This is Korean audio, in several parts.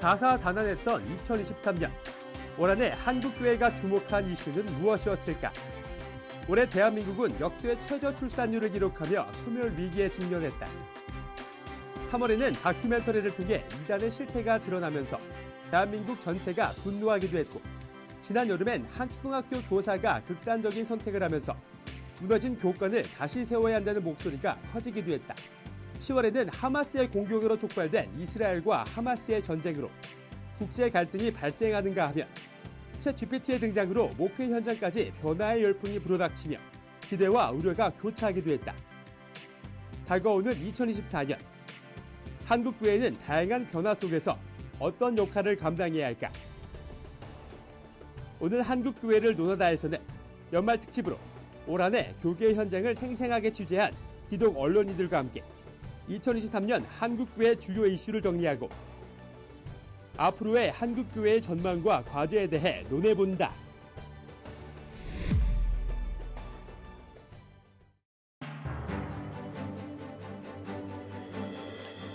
다사다난했던 2023년. 올 한해 한국교회가 주목한 이슈는 무엇이었을까? 올해 대한민국은 역대 최저 출산율을 기록하며 소멸 위기에 직면했다. 3월에는 다큐멘터리를 통해 이단의 실체가 드러나면서 대한민국 전체가 분노하기도 했고, 지난 여름엔 한 초등학교 교사가 극단적인 선택을 하면서 무너진 교권을 다시 세워야 한다는 목소리가 커지기도 했다. 10월에는 하마스의 공격으로 촉발된 이스라엘과 하마스의 전쟁으로 국제 갈등이 발생하는가 하면 챗 GPT의 등장으로 목회 현장까지 변화의 열풍이 불어닥치며 기대와 우려가 교차하기도 했다. 다가오는 2024년. 한국교회는 다양한 변화 속에서 어떤 역할을 감당해야 할까? 오늘 한국교회를 논하다에서는 연말 특집으로 올 한해 교계 현장을 생생하게 취재한 기독 언론인들과 함께 2023년 한국교회 주요 이슈를 정리하고 앞으로의 한국교회의 전망과 과제에 대해 논해본다.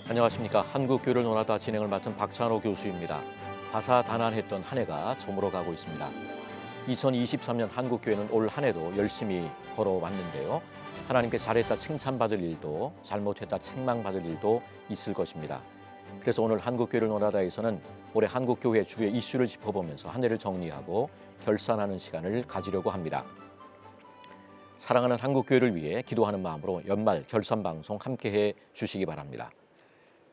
안녕하십니까. 한국교회를 논하다 진행을 맡은 박찬호 교수입니다. 다사다난했던 한 해가 저물어가고 있습니다. 2023년 한국교회는 올 한 해도 열심히 걸어왔는데요. 하나님께 잘했다 칭찬받을 일도 잘못했다 책망받을 일도 있을 것입니다. 그래서 오늘 한국교회를 논하다에서는 올해 한국교회의 주요 이슈를 짚어보면서 한 해를 정리하고 결산하는 시간을 가지려고 합니다. 사랑하는 한국교회를 위해 기도하는 마음으로 연말 결산 방송 함께해 주시기 바랍니다.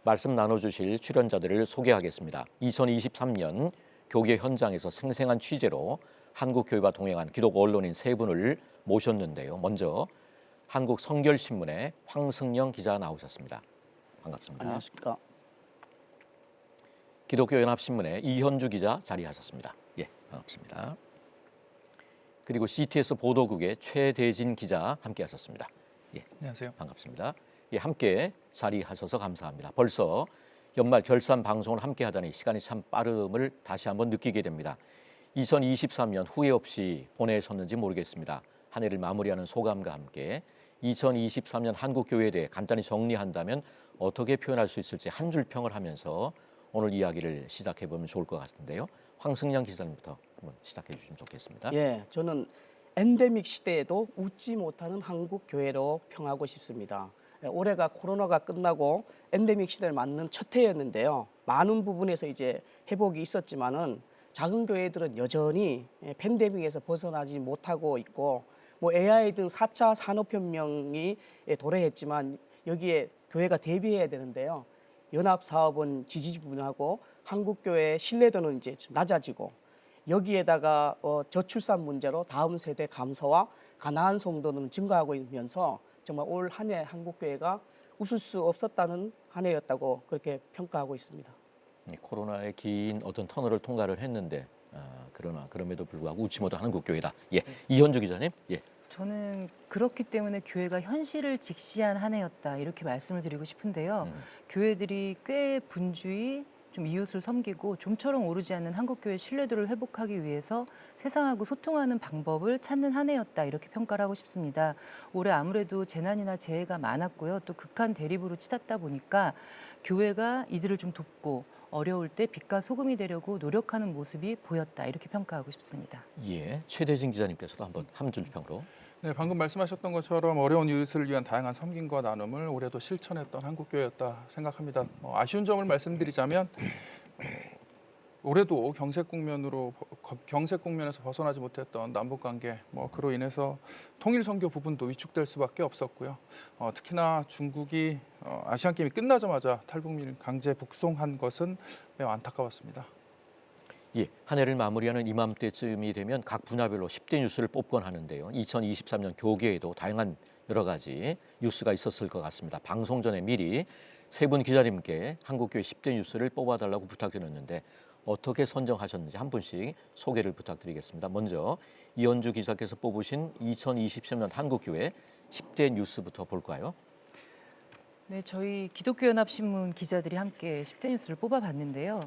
말씀 나눠주실 출연자들을 소개하겠습니다. 2023년 교계 현장에서 생생한 취재로 한국교회와 동행한 기독 언론인 세 분을 모셨는데요. 먼저 한국성결신문의 황승영 기자 나오셨습니다. 반갑습니다. 안녕하십니까. 기독교연합신문의 이현주 기자 자리하셨습니다. 예, 반갑습니다. 그리고 CTS 보도국의 최대진 기자 함께하셨습니다. 예, 안녕하세요. 반갑습니다. 예, 함께 자리하셔서 감사합니다. 벌써 연말 결산 방송을 함께 하다니 시간이 참 빠름을 다시 한번 느끼게 됩니다. 2023년 후회 없이 보내셨는지 모르겠습니다. 한 해를 마무리하는 소감과 함께 2023년 한국교회에 대해 간단히 정리한다면 어떻게 표현할 수 있을지 한 줄 평을 하면서 오늘 이야기를 시작해보면 좋을 것 같은데요. 황승영 기자님부터 한번 시작해 주시면 좋겠습니다. 예, 저는 엔데믹 시대에도 웃지 못하는 한국 교회로 평하고 싶습니다. 올해가 코로나가 끝나고 엔데믹 시대를 맞는 첫 해였는데요. 많은 부분에서 이제 회복이 있었지만은 작은 교회들은 여전히 팬데믹에서 벗어나지 못하고 있고, 뭐 AI 등 4차 산업혁명이 도래했지만 여기에 교회가 대비해야 되는데요. 연합사업은 지지분하고 한국교회의 신뢰도는 이제 좀 낮아지고, 여기에다가 저출산 문제로 다음 세대 감소와 가난한 성도는 증가하고 있면서 정말 올 한 해 한국교회가 웃을 수 없었다는 한 해였다고 그렇게 평가하고 있습니다. 코로나의 긴 어떤 터널을 통과를 했는데 그러나 그럼에도 불구하고 웃지 못한 한국교회다. 예, 이현주 기자님. 예. 저는 그렇기 때문에 교회가 현실을 직시한 한 해였다 이렇게 말씀을 드리고 싶은데요. 교회들이 꽤 분주히 좀 이웃을 섬기고 좀처럼 오르지 않는 한국교회 신뢰도를 회복하기 위해서 세상하고 소통하는 방법을 찾는 한 해였다 이렇게 평가를 하고 싶습니다. 올해 아무래도 재난이나 재해가 많았고요. 또 극한 대립으로 치닫다 보니까 교회가 이들을 좀 돕고 어려울 때 빛과 소금이 되려고 노력하는 모습이 보였다 이렇게 평가하고 싶습니다. 예, 최대진 기자님께서도 한번 한 줄 평으로. 네, 방금 말씀하셨던 것처럼 어려운 이웃을 위한 다양한 섬김과 나눔을 올해도 실천했던 한국교회였다 생각합니다. 아쉬운 점을 말씀드리자면 올해도 경색 국면에서 벗어나지 못했던 남북관계, 그로 인해서 통일 선교 부분도 위축될 수밖에 없었고요. 특히나 중국이 아시안 게임이 끝나자마자 탈북민 강제 북송한 것은 매우 안타까웠습니다. 예, 한 해를 마무리하는 이맘때쯤이 되면 각 분야별로 10대 뉴스를 뽑곤 하는데요. 2023년 교계에도 다양한 여러 가지 뉴스가 있었을 것 같습니다. 방송 전에 미리 세 분 기자님께 한국교회 10대 뉴스를 뽑아달라고 부탁드렸는데 어떻게 선정하셨는지 한 분씩 소개를 부탁드리겠습니다. 먼저 이현주 기자께서 뽑으신 2023년 한국교회 10대 뉴스부터 볼까요? 네, 저희 기독교연합신문 기자들이 함께 10대 뉴스를 뽑아봤는데요.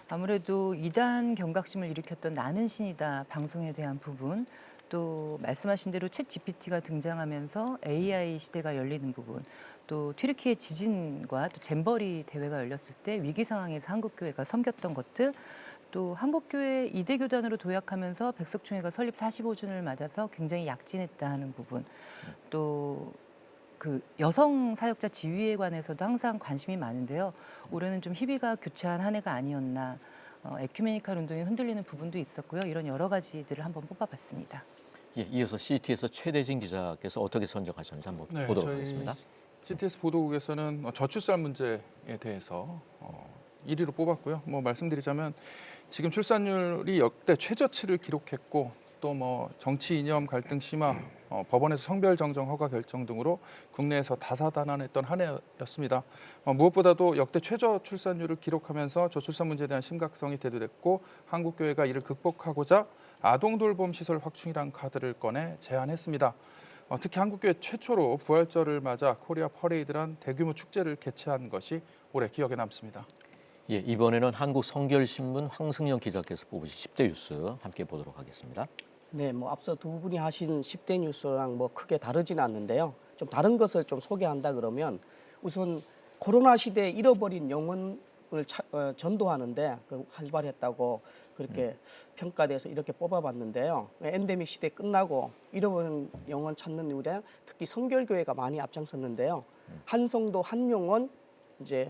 아무래도 이단 경각심을 일으켰던 나는 신이다 방송에 대한 부분, 또 말씀하신 대로 챗 GPT가 등장하면서 AI 시대가 열리는 부분, 또 튀르키예 지진과 또 잼버리 대회가 열렸을 때 위기 상황에서 한국교회가 섬겼던 것들, 또 한국교회 이대 교단으로 도약하면서 백석총회가 설립 45주년을 맞아서 굉장히 약진했다 하는 부분, 또 그 여성 사역자 지위에 관해서도 항상 관심이 많은데요. 올해는 좀 희비가 교차한 한 해가 아니었나, 에큐메니칼 운동이 흔들리는 부분도 있었고요. 이런 여러 가지들을 한번 뽑아봤습니다. 예, 이어서 CT에서 최대진 기자께서 어떻게 선정하셨는지 한번 보도록 하겠습니다. CTS 보도국에서는 저출산 문제에 대해서 1위로 뽑았고요. 뭐 말씀드리자면 지금 출산율이 역대 최저치를 기록했고 또 뭐 정치 이념 갈등 심화, 법원에서 성별 정정 허가 결정 등으로 국내에서 다사다난했던 한 해였습니다. 무엇보다도 역대 최저 출산율을 기록하면서 저출산 문제에 대한 심각성이 대두됐고 한국교회가 이를 극복하고자 아동돌봄 시설 확충이란 카드를 꺼내 제안했습니다. 특히 한국교회 최초로 부활절을 맞아 코리아 퍼레이드란 대규모 축제를 개최한 것이 올해 기억에 남습니다. 예, 이번에는 한국성결신문 황승영 기자께서 뽑으신 10대 뉴스 함께 보도록 하겠습니다. 네, 뭐 앞서 두 분이 하신 10대 뉴스랑 뭐 크게 다르진 않는데요. 좀 다른 것을 좀 소개한다 그러면 우선 코로나 시대에 잃어버린 영혼을 전도하는데 활발했다고 그렇게 평가돼서 이렇게 뽑아봤는데요. 엔데믹 시대 끝나고 잃어버린 영혼 찾는 일에 특히 성결교회가 많이 앞장섰는데요. 한성도 한영혼 이제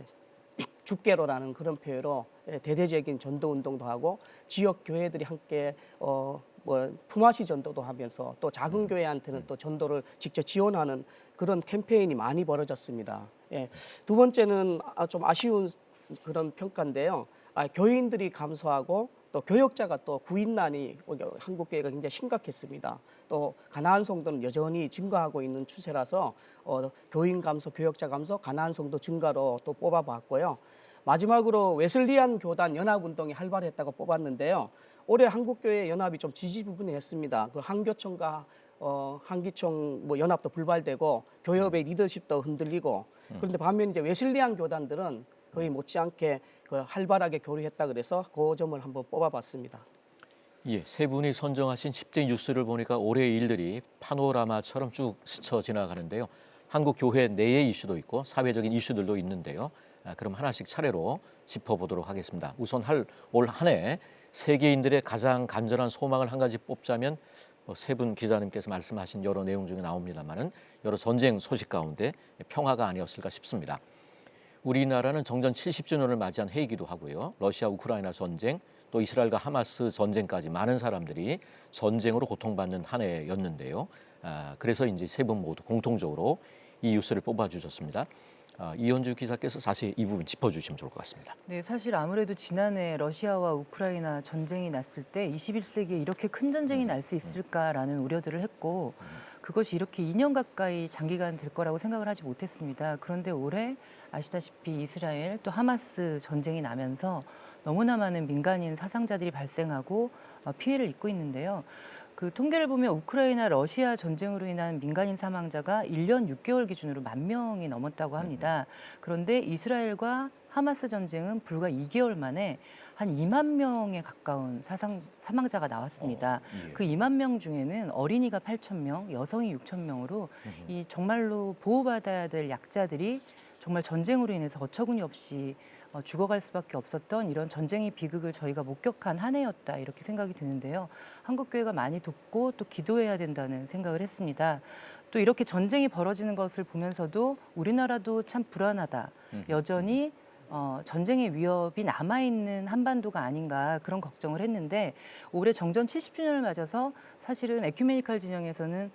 죽게로라는 그런 표현으로 대대적인 전도 운동도 하고 지역 교회들이 함께 품앗이 전도도 하면서 또 작은 교회한테는 또 전도를 직접 지원하는 그런 캠페인이 많이 벌어졌습니다. 예. 두 번째는 좀 아쉬운 그런 평가인데요. 교인들이 감소하고 또 교역자가 또 구인난이 한국교회가 굉장히 심각했습니다. 또 가나안 성도는 여전히 증가하고 있는 추세라서 교인 감소, 교역자 감소, 가나안 성도 증가로 또 뽑아봤고요. 마지막으로 웨슬리안 교단 연합운동이 활발했다고 뽑았는데요. 올해 한국교회 연합이 좀 지지부분했습니다. 그 한교총과 한기총 뭐 연합도 불발되고 교협의 리더십도 흔들리고 그런데 반면 이제 웨슬리안 교단들은 거의 못지않게 활발하게 교류했다 그래서 그 점을 한번 뽑아봤습니다. 예, 세 분이 선정하신 10대 뉴스를 보니까 올해의 일들이 파노라마처럼 쭉 스쳐 지나가는데요. 한국 교회 내의 이슈도 있고 사회적인 이슈들도 있는데요. 그럼 하나씩 차례로 짚어보도록 하겠습니다. 우선 올 한 해 세계인들의 가장 간절한 소망을 한 가지 뽑자면 세 분 기자님께서 말씀하신 여러 내용 중에 나옵니다만은 여러 전쟁 소식 가운데 평화가 아니었을까 싶습니다. 우리나라는 정전 70주년을 맞이한 해이기도 하고요. 러시아 우크라이나 전쟁, 또 이스라엘과 하마스 전쟁까지 많은 사람들이 전쟁으로 고통받는 한 해였는데요. 그래서 이제 세 분 모두 공통적으로 이 뉴스를 뽑아주셨습니다. 이현주 기자께서 자세히 이 부분 짚어주시면 좋을 것 같습니다. 네, 사실 아무래도 지난해 러시아와 우크라이나 전쟁이 났을 때 21세기에 이렇게 큰 전쟁이 날 수 있을까라는 우려들을 했고 그것이 이렇게 2년 가까이 장기간 될 거라고 생각을 하지 못했습니다. 그런데 올해 아시다시피 이스라엘 또 하마스 전쟁이 나면서 너무나 많은 민간인 사상자들이 발생하고 피해를 입고 있는데요. 그 통계를 보면 우크라이나 러시아 전쟁으로 인한 민간인 사망자가 1년 6개월 기준으로 10,000명이 넘었다고 합니다. 그런데 이스라엘과 하마스 전쟁은 불과 2개월 만에 한 2만 명에 가까운 사망자가 나왔습니다. 예. 그 2만 명 중에는 어린이가 8,000명, 여성이 6,000명으로 이 정말로 보호받아야 될 약자들이 정말 전쟁으로 인해서 어처구니 없이 죽어갈 수밖에 없었던 이런 전쟁의 비극을 저희가 목격한 한 해였다 이렇게 생각이 드는데요. 한국교회가 많이 돕고 또 기도해야 된다는 생각을 했습니다. 또 이렇게 전쟁이 벌어지는 것을 보면서도 우리나라도 참 불안하다. 여전히 전쟁의 위협이 남아있는 한반도가 아닌가 그런 걱정을 했는데 올해 정전 70주년을 맞아서 사실은 에큐메니칼 진영에서는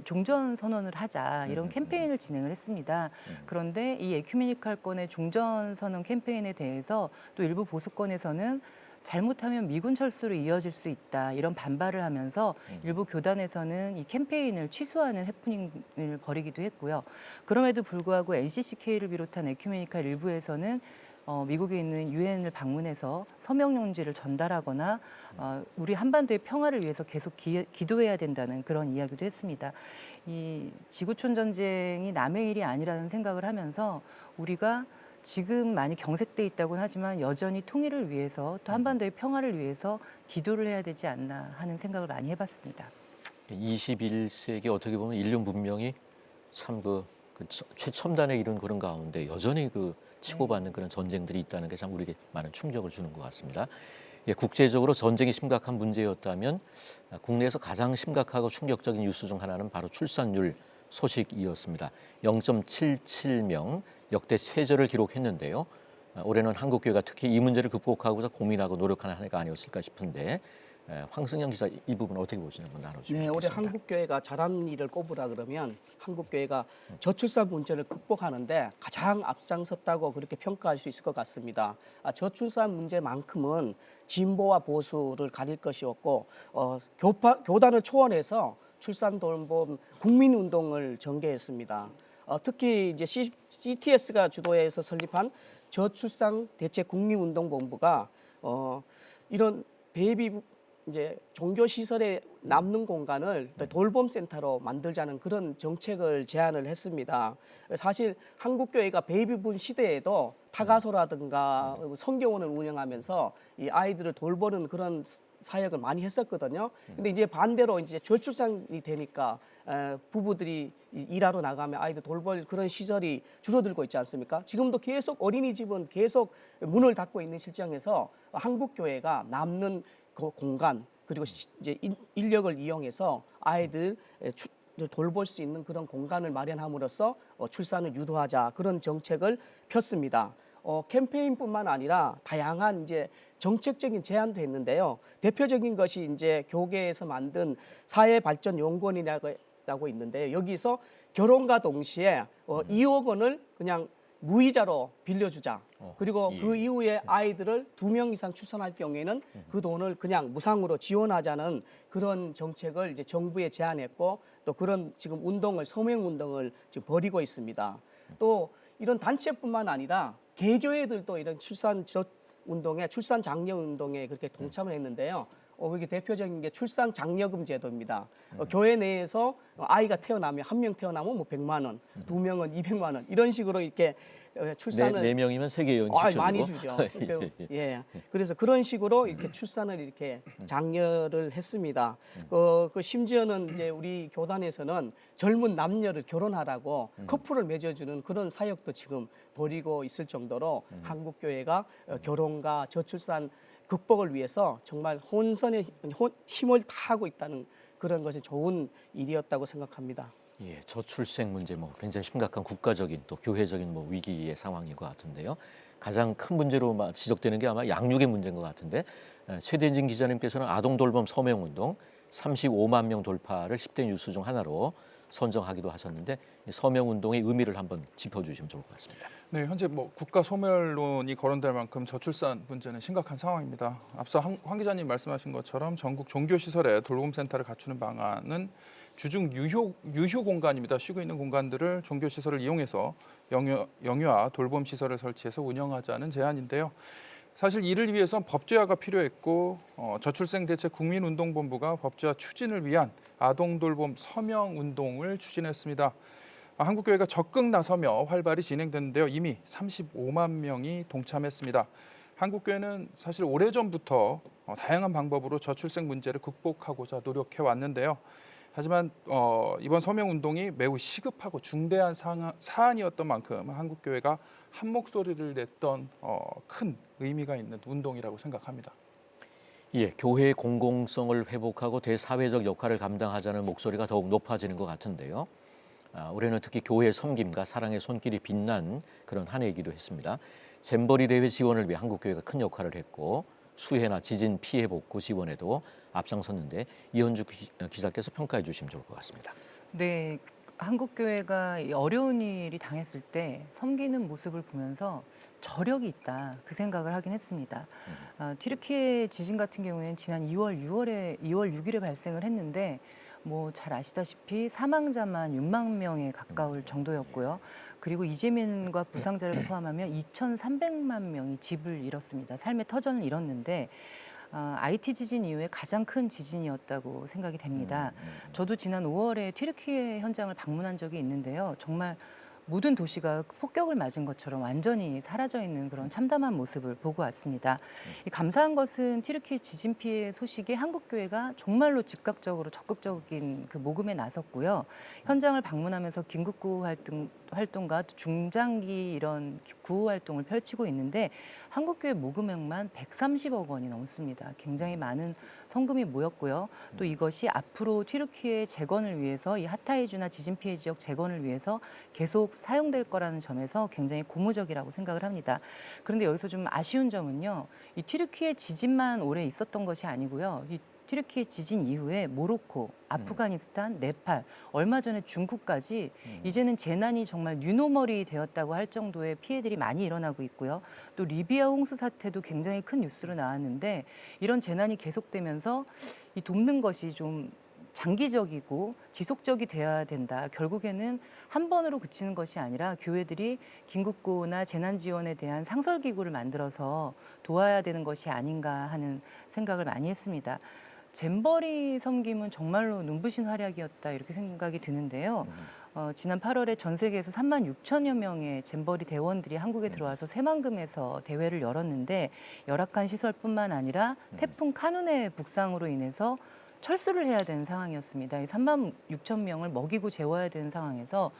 종전 선언을 하자 이런 캠페인을 진행을 했습니다. 그런데 이 에큐메니칼권의 종전 선언 캠페인에 대해서 또 일부 보수권에서는 잘못하면 미군 철수로 이어질 수 있다 이런 반발을 하면서 일부 교단에서는 이 캠페인을 취소하는 해프닝을 벌이기도 했고요. 그럼에도 불구하고 NCCK를 비롯한 에큐메니칼 일부에서는 미국에 있는 유엔을 방문해서 서명 용지를 전달하거나 우리 한반도의 평화를 위해서 계속 기도해야 된다는 그런 이야기도 했습니다. 이 지구촌 전쟁이 남의 일이 아니라는 생각을 하면서 우리가 지금 많이 경색돼 있다고는 하지만 여전히 통일을 위해서 또 한반도의 평화를 위해서 기도를 해야 되지 않나 하는 생각을 많이 해봤습니다. 21세기 어떻게 보면 인류 문명이 참 최첨단에 이른 그런 가운데 여전히 치고받는 그런 전쟁들이 있다는 게 참 우리에게 많은 충격을 주는 것 같습니다. 예, 국제적으로 전쟁이 심각한 문제였다면 국내에서 가장 심각하고 충격적인 뉴스 중 하나는 바로 출산율 소식이었습니다. 0.77명 역대 최저를 기록했는데요. 올해는 한국교회가 특히 이 문제를 극복하고자 고민하고 노력하는 한 해가 아니었을까 싶은데 황승영 기자 이 부분 어떻게 보시는지 한번 나눠주시면 네, 좋겠습니다. 올해 한국교회가 잘한 일을 꼽으라 그러면 한국교회가 저출산 문제를 극복하는데 가장 앞장섰다고 그렇게 평가할 수 있을 것 같습니다. 저출산 문제만큼은 진보와 보수를 가릴 것이었고 교단을 초월해서 출산 돌봄 국민운동을 전개했습니다. 특히 이제 CTS가 주도해서 설립한 저출산 대책 국민운동본부가 이런 베이비 이제 종교 시설에 남는 공간을 돌봄 센터로 만들자는 그런 정책을 제안을 했습니다. 사실 한국 교회가 베이비붐 시대에도 타가소라든가 성교원을 운영하면서 이 아이들을 돌보는 그런 사역을 많이 했었거든요. 근데 이제 반대로 이제 저출산이 되니까 부부들이 일하러 나가면 아이들 돌볼 그런 시설이 줄어들고 있지 않습니까? 지금도 계속 어린이집은 계속 문을 닫고 있는 실정에서 한국 교회가 남는 그 공간 그리고 이제 인력을 이용해서 아이들 돌볼 수 있는 그런 공간을 마련함으로써 출산을 유도하자 그런 정책을 폈습니다. 캠페인뿐만 아니라 다양한 이제 정책적인 제안도 했는데요. 대표적인 것이 이제 교계에서 만든 사회발전연구원이라고 있는데 여기서 결혼과 동시에 2억 원을 그냥 무이자로 빌려주자. 그리고 그 이후에 아이들을 2명 이상 출산할 경우에는 그 돈을 그냥 무상으로 지원하자는 그런 정책을 이제 정부에 제안했고 또 그런 지금 운동을 서명 운동을 지금 벌이고 있습니다. 또 이런 단체뿐만 아니라 개교회들도 이런 출산 운동에 출산 장려 운동에 그렇게 동참을 했는데요. 그게 대표적인 게 출산 장려금 제도입니다. 교회 내에서 아이가 태어나면 한 명 태어나면 뭐 100만 원, 2명은 200만 원 이런 식으로 이렇게 출산을 네 명이면 3개 많이 주죠. 예. 그래서 그런 식으로 이렇게 출산을 이렇게 장려를 했습니다. 심지어는 이제 우리 교단에서는 젊은 남녀를 결혼하라고 커플을 맺어주는 그런 사역도 지금 벌이고 있을 정도로 한국 교회가 결혼과 저출산 극복을 위해서 정말 혼선의 힘을 다하고 있다는 그런 것이 좋은 일이었다고 생각합니다. 예, 저출생 문제 굉장히 심각한 국가적인 또 교회적인 위기의 상황인 것 같은데요. 가장 큰 문제로 지적되는 게 아마 양육의 문제인 것 같은데 최대진 기자님께서는 아동 돌봄 서명 운동 35만 명 돌파를 10대 뉴스 중 하나로 선정하기도 하셨는데 서명 운동의 의미를 한번 짚어주시면 좋을 것 같습니다. 네, 현재 국가 소멸론이 거론될 만큼 저출산 문제는 심각한 상황입니다. 앞서 황 기자님 말씀하신 것처럼 전국 종교시설에 돌봄센터를 갖추는 방안은 주중 유휴 공간입니다. 쉬고 있는 공간들을 종교시설을 이용해서 영유아 돌봄 시설을 설치해서 운영하자는 제안인데요. 사실 이를 위해선 법제화가 필요했고 저출생 대책 국민운동본부가 법제화 추진을 위한 아동돌봄 서명운동을 추진했습니다. 한국교회가 적극 나서며 활발히 진행됐는데요. 이미 35만 명이 동참했습니다. 한국교회는 사실 오래전부터 다양한 방법으로 저출생 문제를 극복하고자 노력해 왔는데요. 하지만 이번 서명운동이 매우 시급하고 중대한 사안이었던 만큼 한국교회가 한 목소리를 냈던 큰 의미가 있는 운동이라고 생각합니다. 예, 교회의 공공성을 회복하고 대사회적 역할을 감당하자는 목소리가 더욱 높아지는 것 같은데요. 올해는 특히 교회의 섬김과 사랑의 손길이 빛난 그런 한 해이기도 했습니다. 잼버리 대회 지원을 위해 한국교회가 큰 역할을 했고 수해나 지진 피해 복구 지원에도 앞장섰는데 이현주 기자께서 평가해 주시면 좋을 것 같습니다. 네, 한국교회가 어려운 일이 당했을 때 섬기는 모습을 보면서 저력이 있다 그 생각을 하긴 했습니다. 튀르키예 지진 같은 경우에는 지난 2월 6일에 발생을 했는데 잘 아시다시피 사망자만 6만 명에 가까울 정도였고요. 그리고 이재민과 부상자를 포함하면 2,300만 명이 집을 잃었습니다. 삶의 터전을 잃었는데 IT 지진 이후에 가장 큰 지진이었다고 생각이 됩니다. 저도 지난 5월에 튀르키예 현장을 방문한 적이 있는데요. 정말 모든 도시가 폭격을 맞은 것처럼 완전히 사라져 있는 그런 참담한 모습을 보고 왔습니다. 이 감사한 것은 튀르키예 지진 피해 소식에 한국교회가 정말로 즉각적으로 적극적인 그 모금에 나섰고요. 현장을 방문하면서 긴급구호 활동과 또 중장기 이런 구호 활동을 펼치고 있는데 한국교회 모금액만 130억 원이 넘습니다. 굉장히 많은 성금이 모였고요. 또 이것이 앞으로 튀르키예 재건을 위해서 이 하타이주나 지진 피해 지역 재건을 위해서 계속 사용될 거라는 점에서 굉장히 고무적이라고 생각을 합니다. 그런데 여기서 좀 아쉬운 점은요. 이 튀르키예 지진만 오래 있었던 것이 아니고요. 이 튀르키예 지진 이후에 모로코, 아프가니스탄, 네팔, 얼마 전에 중국까지 이제는 재난이 정말 뉴노멀이 되었다고 할 정도의 피해들이 많이 일어나고 있고요. 또 리비아 홍수 사태도 굉장히 큰 뉴스로 나왔는데 이런 재난이 계속되면서 이 돕는 것이 좀 장기적이고 지속적이 돼야 된다. 결국에는 한 번으로 그치는 것이 아니라 교회들이 긴급구호나 재난지원에 대한 상설기구를 만들어서 도와야 되는 것이 아닌가 하는 생각을 많이 했습니다. 잼버리 섬김은 정말로 눈부신 활약이었다 이렇게 생각이 드는데요. 지난 8월에 전 세계에서 3만 6천여 명의 잼버리 대원들이 한국에 들어와서 새만금에서 대회를 열었는데 열악한 시설뿐만 아니라 태풍 카눈의 북상으로 인해서 철수를 해야 되는 상황이었습니다. 3만 6천 명을 먹이고 재워야 되는 상황에서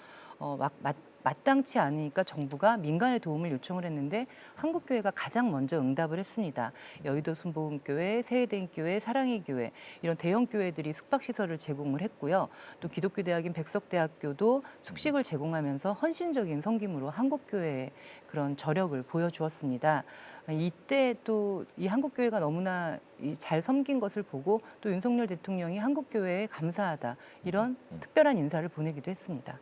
마땅치 않으니까 정부가 민간의 도움을 요청을 했는데 한국교회가 가장 먼저 응답을 했습니다. 여의도 순복음교회, 새해대교회, 사랑의 교회 이런 대형 교회들이 숙박시설을 제공을 했고요. 또 기독교 대학인 백석대학교도 숙식을 제공하면서 헌신적인 섬김으로 한국교회의 그런 저력을 보여주었습니다. 이때 또 이 한국교회가 너무나 잘 섬긴 것을 보고 또 윤석열 대통령이 한국교회에 감사하다 이런 특별한 인사를 보내기도 했습니다.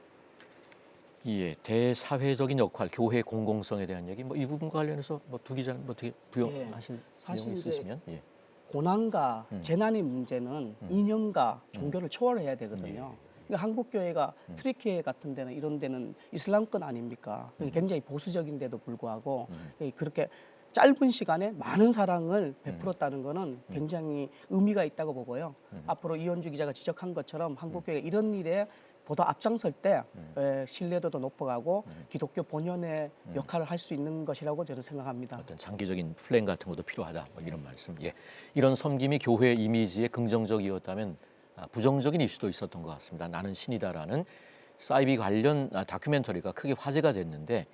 예, 대사회적인 역할, 교회 공공성에 대한 얘기, 뭐 이 부분과 관련해서 뭐 두 기자는 어떻게 부연하실 사실 내용이 이제 있으시면 예. 고난과 재난의 문제는 이념과 종교를 초월해야 되거든요. 그러니까 한국교회가 트리키예 같은 데는 이런 데는 이슬람권 아닙니까? 굉장히 보수적인데도 불구하고 그렇게 짧은 시간에 많은 사랑을 베풀었다는 거는 굉장히 의미가 있다고 보고요. 앞으로 이현주 기자가 지적한 것처럼 한국교회가 이런 일에 보다 앞장설 때 신뢰도도 높아가고 기독교 본연의 역할을 할 수 있는 것이라고 저는 생각합니다. 어떤 장기적인 플랜 같은 것도 필요하다. 뭐 이런 말씀. 예. 이런 섬김이 교회 이미지에 긍정적이었다면 부정적인 이슈도 있었던 것 같습니다. 나는 신이다라는 사이비 관련 다큐멘터리가 크게 화제가 됐는데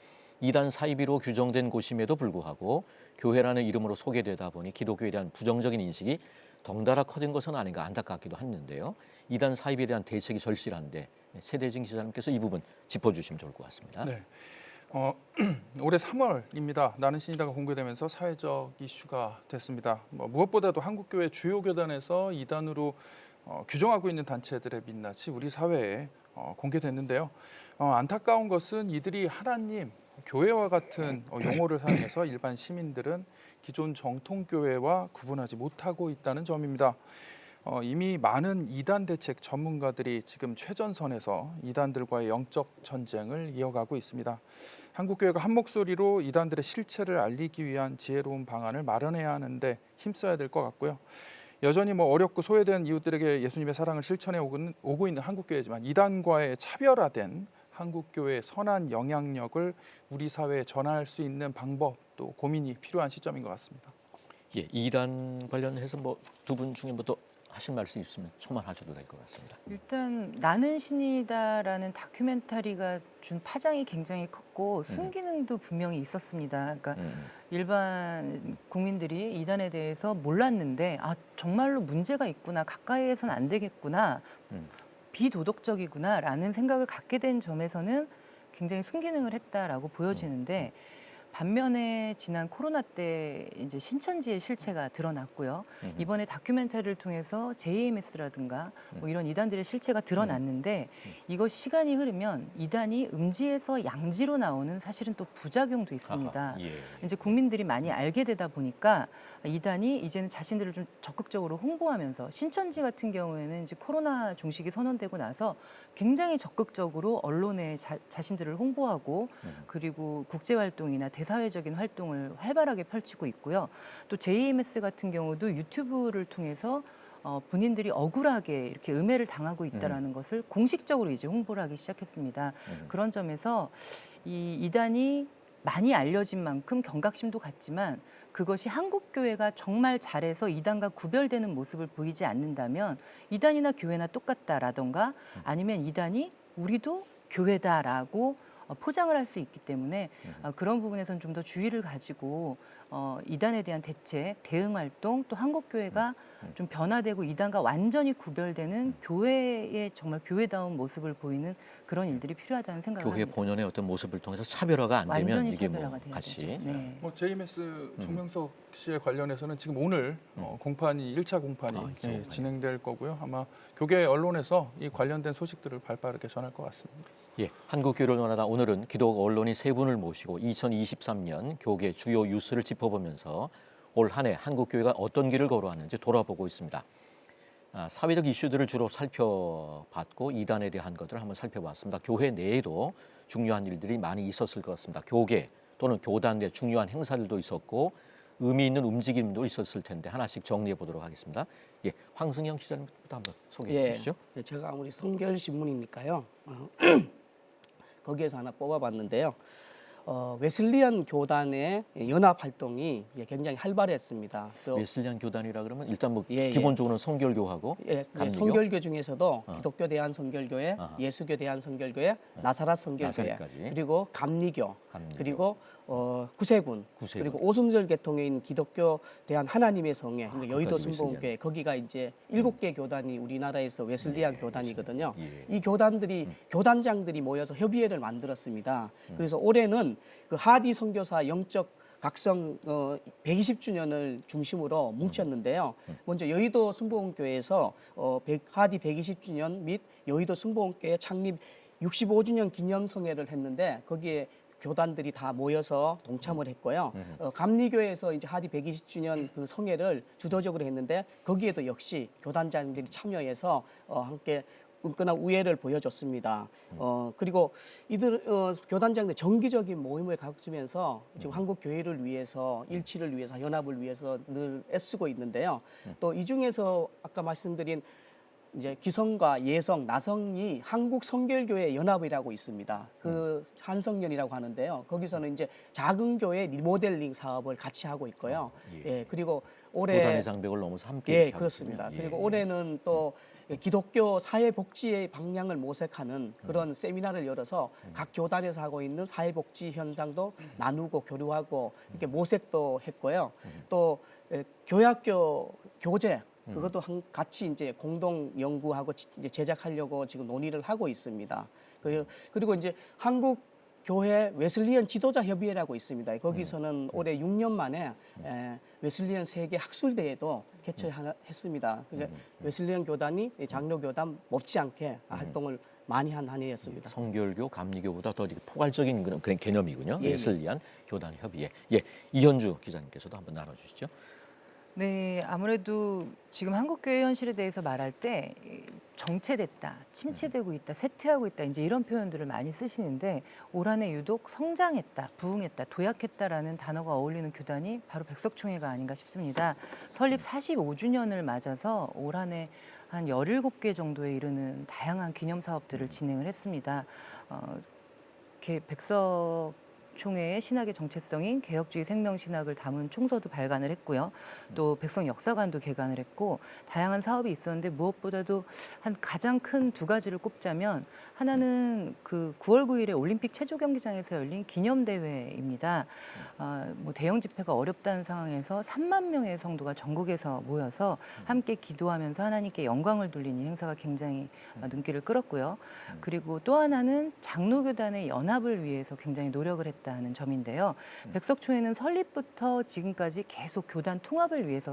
이단 사이비로 규정된 곳임에도 불구하고 교회라는 이름으로 소개되다 보니 기독교에 대한 부정적인 인식이 덩달아 커진 것은 아닌가 안타깝기도 했는데요. 이단 사이비에 대한 대책이 절실한데 세대진 기자님께서 이 부분 짚어주시면 좋을 것 같습니다. 네. 올해 3월입니다. 나는 신이다가 공개되면서 사회적 이슈가 됐습니다. 무엇보다도 한국교회 주요 교단에서 이단으로 규정하고 있는 단체들의 민낯이 우리 사회에 공개됐는데요. 안타까운 것은 이들이 하나님, 교회와 같은 용어를 사용해서 일반 시민들은 기존 정통교회와 구분하지 못하고 있다는 점입니다. 이미 많은 이단 대책 전문가들이 지금 최전선에서 이단들과의 영적 전쟁을 이어가고 있습니다. 한국교회가 한 목소리로 이단들의 실체를 알리기 위한 지혜로운 방안을 마련해야 하는데 힘써야 될 것 같고요. 여전히 어렵고 소외된 이웃들에게 예수님의 사랑을 실천해 오고 있는 한국교회지만 이단과의 차별화된 한국교회의 선한 영향력을 우리 사회에 전할 수 있는 방법 또 고민이 필요한 시점인 것 같습니다. 예, 이단 관련해서 두 분 중에 또 하실 말씀 있으면 초만하셔도 될 것 같습니다. 일단 나는 신이다라는 다큐멘터리가 준 파장이 굉장히 컸고 순기능도 분명히 있었습니다. 그러니까 일반 국민들이 이단에 대해서 몰랐는데 정말로 문제가 있구나, 가까이에서는 안 되겠구나, 비도덕적이구나라는 생각을 갖게 된 점에서는 굉장히 순기능을 했다라고 보여지는데 반면에 지난 코로나 때 이제 신천지의 실체가 드러났고요. 이번에 다큐멘터리를 통해서 JMS라든가 이런 이단들의 실체가 드러났는데 이것이 시간이 흐르면 이단이 음지에서 양지로 나오는 사실은 또 부작용도 있습니다. 아하, 예. 이제 국민들이 많이 알게 되다 보니까 이단이 이제는 자신들을 좀 적극적으로 홍보하면서 신천지 같은 경우에는 이제 코로나 종식이 선언되고 나서 굉장히 적극적으로 언론에 자신들을 홍보하고 그리고 국제 활동이나 대사회적인 활동을 활발하게 펼치고 있고요. 또 JMS 같은 경우도 유튜브를 통해서 본인들이 억울하게 이렇게 음해를 당하고 있다라는 것을 공식적으로 이제 홍보를 하기 시작했습니다. 그런 점에서 이 이단이 많이 알려진 만큼 경각심도 갔지만 그것이 한국교회가 정말 잘해서 이단과 구별되는 모습을 보이지 않는다면 이단이나 교회나 똑같다라던가 아니면 이단이 우리도 교회다라고 포장을 할 수 있기 때문에 그런 부분에서는 좀 더 주의를 가지고 이단에 대한 대책, 대응 활동 또 한국교회가 좀 변화되고 이단과 완전히 구별되는 교회의 정말 교회다운 모습을 보이는 그런 일들이 필요하다는 생각을 교회 합니다. 본연의 어떤 모습을 통해서 차별화가 안 되면 완전히 이게 차별화가 뭐 돼야 같이 되죠. 네. 뭐 JMS 정명석 씨에 관련해서는 지금 오늘 공판이 1차 공판이 아, 1차 공판이. 진행될 거고요. 아마 교계 언론에서 이 관련된 소식들을 발빠르게 전할 것 같습니다. 예, 한국교회를 논하다 오늘은 기독 언론인 세 분을 모시고 2023년 교계 주요 뉴스를 짚어보면서 올 한 해 한국교회가 어떤 길을 걸어왔는지 돌아보고 있습니다. 사회적 이슈들을 주로 살펴봤고 이단에 대한 것들을 한번 살펴봤습니다. 교회 내에도 중요한 일들이 많이 있었을 것 같습니다. 교계 또는 교단 내 중요한 행사들도 있었고 의미 있는 움직임도 있었을 텐데 하나씩 정리해 보도록 하겠습니다. 예, 황승영 기자님부터 한번 소개해 주시죠. 예, 제가 아무리 성결신문이니까요. 거기에서 하나 뽑아봤는데요. 웨슬리안 교단의 연합 활동이 이제 굉장히 활발했습니다. 또 웨슬리안 교단이라 그러면 일단 뭐 예, 예. 기본적으로는 성결교하고 예, 감리교? 성결교 중에서도 기독교 대한성결교회, 아하. 예수교 대한성결교회, 나사렛 성결교회, 나사렛까지. 그리고 감리교, 감리교. 그리고 구세군, 구세군. 그리고 오순절 계통에 있는 기독교 대한 하나님의 성회, 그러니까 여의도 거기까지 순복음교회, 거기가 이제 7개 교단이 우리나라에서 웨슬리안 교단이거든요. 예. 이 교단들이 교단장들이 모여서 협의회를 만들었습니다. 그래서 올해는 그 하디 선교사 영적 각성 120주년을 중심으로 뭉쳤는데요. 먼저 여의도 순복음교회에서 하디 120주년 및 여의도 순복음교회 창립 65주년 기념성회를 했는데 거기에 교단들이 다 모여서 동참을 했고요. 감리교회에서 이제 하디 120주년 그 성회를 주도적으로 했는데 거기에도 역시 교단장들이 참여해서 함께 끈끈한 우애를 보여줬습니다. 그리고 이들 교단장들 정기적인 모임을 가지면서 지금 한국 교회를 위해서 일치를 위해서 연합을 위해서 늘 애쓰고 있는데요. 또 이 중에서 아까 말씀드린 이제 기성과 예성, 나성이 한국 성결교회 연합이라고 있습니다. 그 한성연이라고 하는데요. 거기서는 이제 작은 교회 리모델링 사업을 같이 하고 있고요. 예, 그리고 올해 교단의 장벽을 넘어서 함께 예, 이렇게 하고 그렇습니다. 있군요. 그리고 예. 올해는 또 기독교 사회복지의 방향을 모색하는 그런 세미나를 열어서 각 교단에서 하고 있는 사회복지 현장도 나누고 교류하고 이렇게 모색도 했고요. 또 교학교 교재 그것도 같이 이제 공동 연구하고 이제 제작하려고 지금 논의를 하고 있습니다. 그리고 이제 한국 교회 웨슬리안 지도자 협의회라고 있습니다. 거기서는 올해 6년 만에 웨슬리안 세계 학술대회도 개최했습니다. 그러니까 웨슬리안 교단이 장로 교단 못지않게 활동을 많이 한 한 해였습니다. 성결교, 감리교보다 더 포괄적인 그런 개념이군요. 예, 예. 웨슬리안 교단 협의회. 예, 이현주 기자님께서도 한번 나눠주시죠. 네, 아무래도 지금 한국교회 현실에 대해서 말할 때 정체됐다, 침체되고 있다, 쇠퇴하고 있다 이제 이런 표현들을 많이 쓰시는데 올 한 해 유독 성장했다, 부흥했다, 도약했다라는 단어가 어울리는 교단이 바로 백석총회가 아닌가 싶습니다. 설립 45주년을 맞아서 올 한 해 한 17개 정도에 이르는 다양한 기념 사업들을 진행을 했습니다. 이렇게 백석총회의 신학의 정체성인 개혁주의 생명신학을 담은 총서도 발간을 했고요. 또 백성 역사관도 개관을 했고 다양한 사업이 있었는데 무엇보다도 한 가장 큰 두 가지를 꼽자면 하나는 그 9월 9일에 올림픽 체조 경기장에서 열린 기념대회입니다. 뭐 대형 집회가 어렵다는 상황에서 3만 명의 성도가 전국에서 모여서 함께 기도하면서 하나님께 영광을 돌린 이 행사가 굉장히 눈길을 끌었고요. 그리고 또 하나는 장로교단의 연합을 위해서 굉장히 노력을 했다는 점인데요. 백석총회는 설립부터 지금까지 계속 교단 통합을 위해서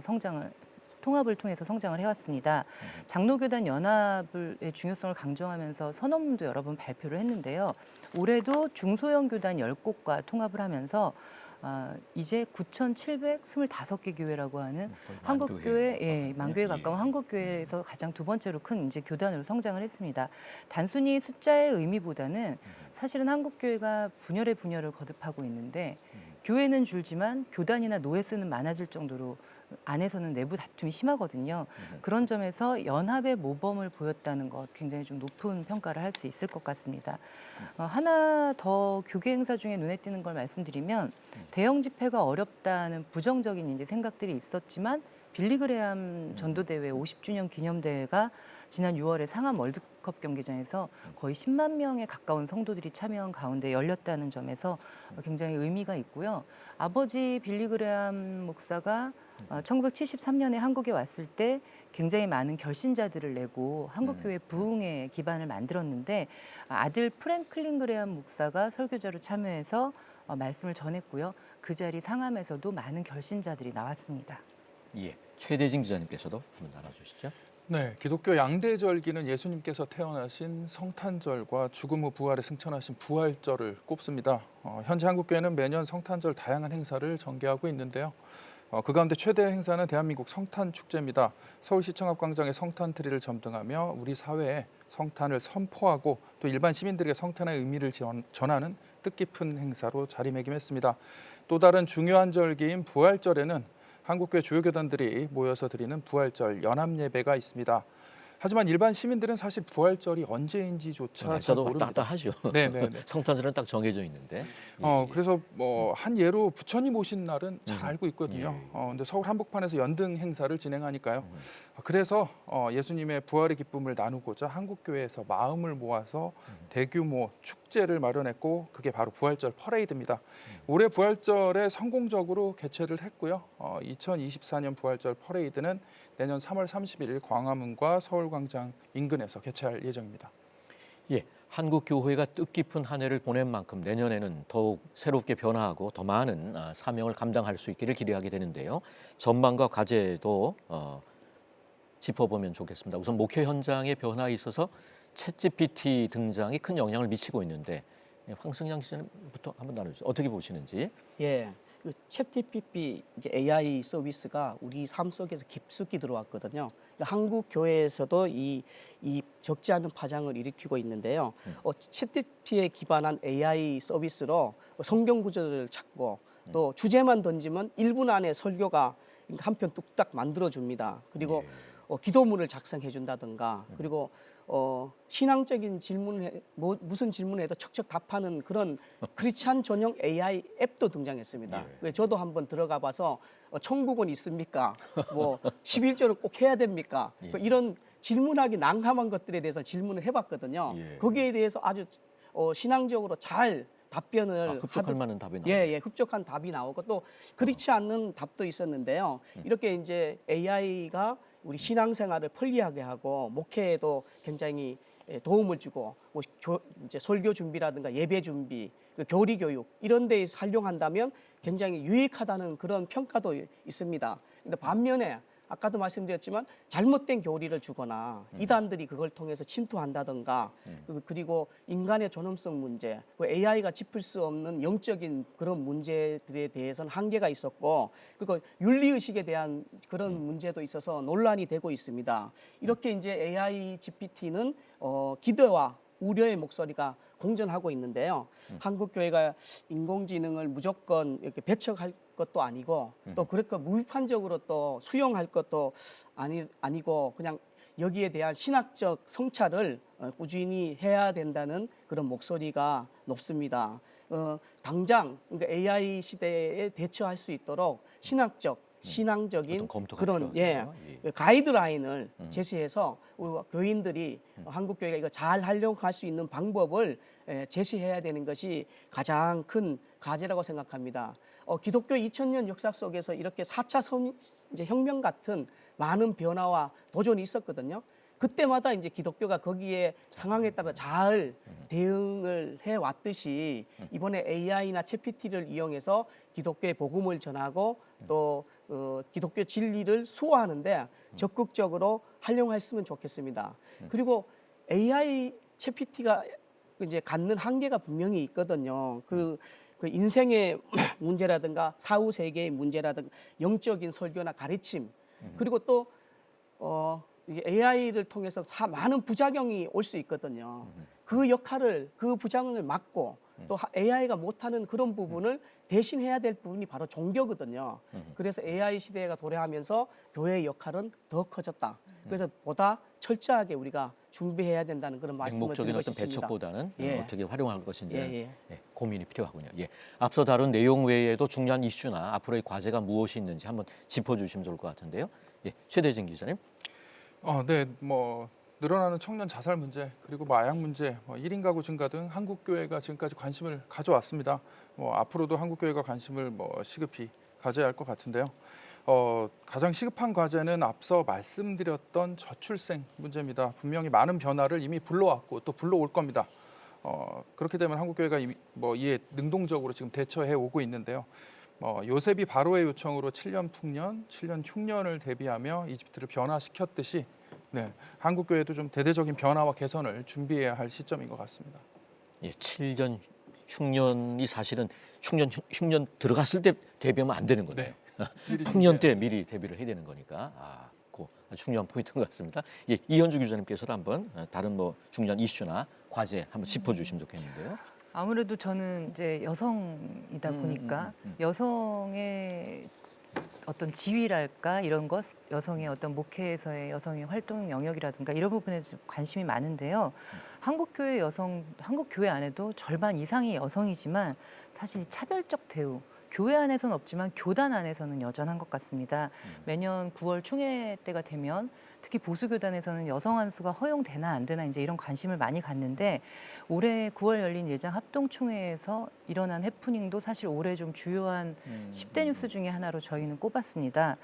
통합을 통해서 성장을 해왔습니다. 장로교단 연합의 중요성을 강조하면서 선언문도 여러 번 발표를 했는데요. 올해도 중소형 교단 10곳과 통합을 하면서 이제 9,725개 교회라고 하는 한국교회, 만교에 가까운 한국교회에서 가장 두 번째로 큰 이제 교단으로 성장을 했습니다. 단순히 숫자의 의미보다는 사실은 한국교회가 분열의 분열을 거듭하고 있는데 교회는 줄지만 교단이나 노예수는 많아질 정도로 안에서는 내부 다툼이 심하거든요. 그런 점에서 연합의 모범을 보였다는 것 굉장히 좀 높은 평가를 할 수 있을 것 같습니다. 하나 더 교계 행사 중에 눈에 띄는 걸 말씀드리면 대형 집회가 어렵다는 부정적인 이제 생각들이 있었지만 빌리그레암 전도대회 50주년 기념대회가 지난 6월에 상암 월드컵 경기장에서 거의 10만 명에 가까운 성도들이 참여한 가운데 열렸다는 점에서 굉장히 의미가 있고요. 아버지 빌리그레암 목사가 1973년에 한국에 왔을 때 굉장히 많은 결신자들을 내고 한국교회 부흥의 기반을 만들었는데 아들 프랭클린 그레암 목사가 설교자로 참여해서 말씀을 전했고요. 그 자리 상암에서도 많은 결신자들이 나왔습니다. 예, 최대진 기자님께서도 한번 나눠주시죠. 네, 기독교 양대절기는 예수님께서 태어나신 성탄절과 죽음 후 부활에 승천하신 부활절을 꼽습니다. 현재 한국교회는 매년 성탄절 다양한 행사를 전개하고 있는데요. 그 가운데 최대 행사는 대한민국 성탄축제입니다. 서울시청 앞 광장에 성탄트리를 점등하며 우리 사회에 성탄을 선포하고 또 일반 시민들에게 성탄의 의미를 전하는 뜻깊은 행사로 자리매김했습니다. 또 다른 중요한 절기인 부활절에는 한국교회 주요 교단들이 모여서 드리는 부활절 연합예배가 있습니다. 하지만 일반 시민들은 사실 부활절이 언제인지조차 잘 날짜도 모릅니다. 왔다 갔다 하죠. 네. 성탄절은 딱 정해져 있는데. 그래서 한 예로 부처님 오신 날은 잘 알고 있거든요. 근데 서울 한복판에서 연등 행사를 진행하니까요. 그래서 예수님의 부활의 기쁨을 나누고자 한국교회에서 마음을 모아서 대규모 축제를 마련했고 그게 바로 부활절 퍼레이드입니다. 올해 부활절에 성공적으로 개최를 했고요. 2024년 부활절 퍼레이드는 내년 3월 30일 광화문과 서울광장 인근에서 개최할 예정입니다. 예, 한국 교회가 뜻깊은 한 해를 보낸 만큼 내년에는 더욱 새롭게 변화하고 더 많은 사명을 감당할 수 있기를 기대하게 되는데요. 전망과 과제도 짚어보면 좋겠습니다. 우선 목회 현장의 변화에 있어서 챗GPT 등장이 큰 영향을 미치고 있는데 황승양 씨부터 한번 나눠주세요. 어떻게 보시는지. 예, 그 챗GPT 이제 AI 서비스가 우리 삶 속에서 깊숙이 들어왔거든요. 한국 교회에서도 이 적지 않은 파장을 일으키고 있는데요. 챗GPT에 기반한 AI 서비스로 성경 구절을 찾고 또 주제만 던지면 1분 안에 설교가 한 편 뚝딱 만들어 줍니다. 그리고 기도문을 작성해 준다든가 그리고 신앙적인 질문을 무슨 질문을 해도 척척 답하는 그런 크리스찬 전용 AI 앱도 등장했습니다. 저도 한번 들어가 봐서 천국은 있습니까? 뭐 11조를 꼭 해야 됩니까? 이런 질문하기 난감한 것들에 대해서 질문을 해봤거든요. 거기에 대해서 아주 신앙적으로 잘 답변을 흡족할 만한 답이 나오죠. 예, 흡족한 답이 나오고 또 그렇지 않는 답도 있었는데요. 이렇게 이제 AI가 우리 신앙생활을 편리하게 하고 목회에도 굉장히 도움을 주고 뭐 이제 설교 준비라든가 예배 준비, 교리 교육 이런 데에 활용한다면 굉장히 유익하다는 그런 평가도 있습니다. 근데 반면에 아까도 말씀드렸지만 잘못된 교리를 주거나 이단들이 그걸 통해서 침투한다든가 그리고 인간의 존엄성 문제, AI가 짚을 수 없는 영적인 그런 문제들에 대해서는 한계가 있었고 그리고 윤리의식에 대한 그런 문제도 있어서 논란이 되고 있습니다. 이렇게 이제 AI GPT는 기대와 우려의 목소리가 공존하고 있는데요. 한국 교회가 인공지능을 무조건 이렇게 배척할 것도 아니고 또 그렇게 무비판적으로 또 수용할 것도 아니고 그냥 여기에 대한 신학적 성찰을 꾸준히 해야 된다는 그런 목소리가 높습니다. 당장 그러니까 AI 시대에 대처할 수 있도록 신앙적인 그런 가이드라인을 제시해서 우리 교인들이 한국 교회가 이거 잘 활용할 수 있는 방법을 제시해야 되는 것이 가장 큰 과제라고 생각합니다. 기독교 2000년 역사 속에서 이렇게 4차 이제 혁명 같은 많은 변화와 도전이 있었거든요. 그때마다 이제 기독교가 거기에 상황에 따라 잘 대응을 해 왔듯이 이번에 AI나 챗GPT를 이용해서 기독교의 복음을 전하고 또 기독교 진리를 수호하는데 적극적으로 활용했으면 좋겠습니다. 그리고 AI 챗GPT가 이제 갖는 한계가 분명히 있거든요. 그 인생의 문제라든가 사후 세계의 문제라든가 영적인 설교나 가르침 그리고 또 이제 AI를 통해서 많은 부작용이 올 수 있거든요. 그 역할을 그 부작용을 막고 또 AI가 못하는 그런 부분을 대신해야 될 부분이 바로 종교거든요. 그래서 AI 시대가 도래하면서 교회의 역할은 더 커졌다. 그래서 보다 철저하게 우리가 준비해야 된다는 그런 말씀을 맹목적인 드리고 어떤 싶습니다. 배척보다는 예. 어떻게 활용할 것인지는 예. 고민이 필요하군요. 예. 앞서 다룬 내용 외에도 중요한 이슈나 앞으로의 과제가 무엇이 있는지 한번 짚어주시면 좋을 것 같은데요. 예. 최대진 기자님. 네, 늘어나는 청년 자살 문제 그리고 마약 문제, 1인 가구 증가 등 한국 교회가 지금까지 관심을 가져왔습니다. 앞으로도 한국 교회가 관심을 시급히 가져야 할 것 같은데요. 가장 시급한 과제는 앞서 말씀드렸던 저출생 문제입니다. 분명히 많은 변화를 이미 불러왔고 또 불러올 겁니다. 그렇게 되면 한국 교회가 이에 능동적으로 지금 대처해 오고 있는데요. 요셉이 바로의 요청으로 7년 풍년, 7년 흉년을 대비하며 이집트를 변화시켰듯이 한국 교회도 좀 대대적인 변화와 개선을 준비해야 할 시점인 것 같습니다. 예, 7년 흉년이 사실은 흉년 들어갔을 때 대비하면 안 되는 거네요. 풍년 때 미리 대비를 해야 되는 거니까 그 중요한 포인트인 것 같습니다. 예, 이현주 기자님께서도 한번 다른 중요한 이슈나 과제 한번 짚어주시면 좋겠는데요. 아무래도 저는 이제 여성이다 보니까 여성의 어떤 지위랄까 이런 것, 여성의 어떤 목회에서의 여성의 활동 영역이라든가 이런 부분에 좀 관심이 많은데요. 한국 교회 안에도 절반 이상이 여성이지만 사실 차별적 대우, 교회 안에서는 없지만 교단 안에서는 여전한 것 같습니다. 매년 9월 총회 때가 되면 특히 보수교단에서는 여성 안수가 허용되나 안 되나 이제 이런 관심을 많이 갖는데 올해 9월 열린 예장 합동총회에서 일어난 해프닝도 사실 올해 좀 주요한 10대 뉴스 중에 하나로 저희는 꼽았습니다.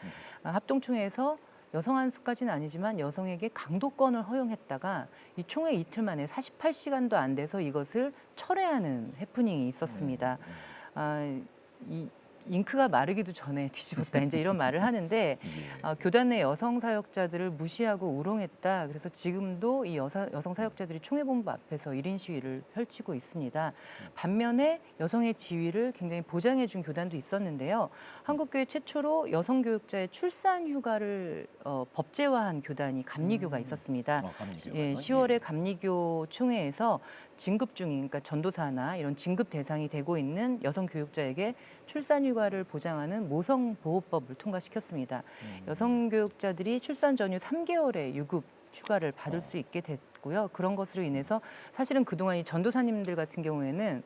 합동총회에서 여성 안수까지는 아니지만 여성에게 강도권을 허용했다가 이 총회 이틀 만에 48시간도 안 돼서 이것을 철회하는 해프닝이 있었습니다. 이 잉크가 마르기도 전에 뒤집었다 이제 이런 말을 하는데 교단 내 여성 사역자들을 무시하고 우롱했다. 그래서 지금도 이 여성 사역자들이 총회본부 앞에서 1인 시위를 펼치고 있습니다. 반면에 여성의 지위를 굉장히 보장해 준 교단도 있었는데요. 한국교회 최초로 여성 교육자의 출산 휴가를 법제화한 교단이 감리교가 있었습니다. 예, 10월에 감리교 총회에서 진급 중인, 그러니까 전도사나 이런 진급 대상이 되고 있는 여성 교육자에게 출산 휴가를 보장하는 모성보호법을 통과시켰습니다. 여성 교육자들이 출산 전후 3개월의 유급 휴가를 받을 수 있게 됐고요. 그런 것으로 인해서 사실은 그동안 이 전도사님들 같은 경우에는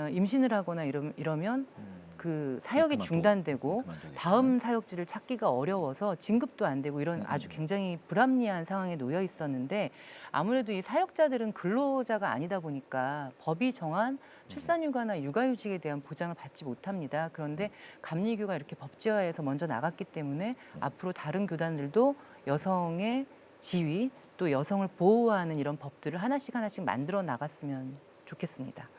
임신을 하거나 이러면 그 사역이 중단되고 다음 사역지를 찾기가 어려워서 진급도 안 되고 이런 아주 굉장히 불합리한 상황에 놓여 있었는데 아무래도 이 사역자들은 근로자가 아니다 보니까 법이 정한 출산휴가나 육아휴직에 대한 보장을 받지 못합니다. 그런데 감리교가 이렇게 법제화해서 먼저 나갔기 때문에 앞으로 다른 교단들도 여성의 지위 또 여성을 보호하는 이런 법들을 하나씩 만들어 나갔으면 좋겠습니다.